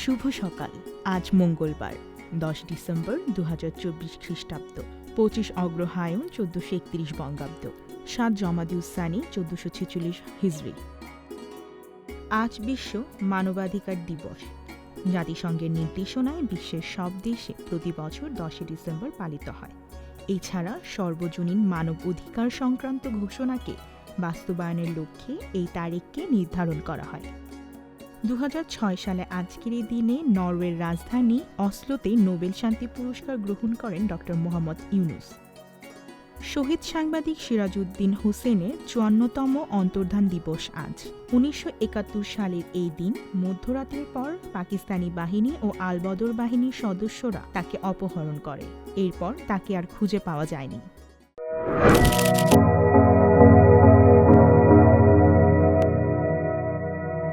শুভ সকাল। আজ মঙ্গলবার 10 ডিসেম্বর 2024 খ্রিস্টাব্দ, 25 অগ্রহায়ণ 1431 বঙ্গাব্দ, 7 জমাদিউসানি 1446 হিজরি। আজ বিশ্ব মানবাধিকার দিবস। জাতিসংঘের নির্দেশনায় বিশ্বের সব দেশে প্রতি বছর 10 ডিসেম্বর পালিত হয়। এছাড়া সর্বজনীন মানব অধিকার সংক্রান্ত ঘোষণাকে বাস্তবায়নের লক্ষ্যে এই তারিখকে নির্ধারণ করা হয়। 2006 সালে আজকের এই দিনে নরওয়ের রাজধানী অসলোতে নোবেল শান্তি পুরস্কার গ্রহণ করেন ড. মোহাম্মদ ইউনূস। শহীদ সাংবাদিক সিরাজউদ্দিন হোসেনের 54তম অন্তর্ধান দিবস আজ। 1971 সালের এই দিন মধ্যরাতের পর পাকিস্তানি বাহিনী ও আল বদর বাহিনীর সদস্যরা তাকে অপহরণ করে। এরপর তাকে আর খুঁজে পাওয়া যায়নি।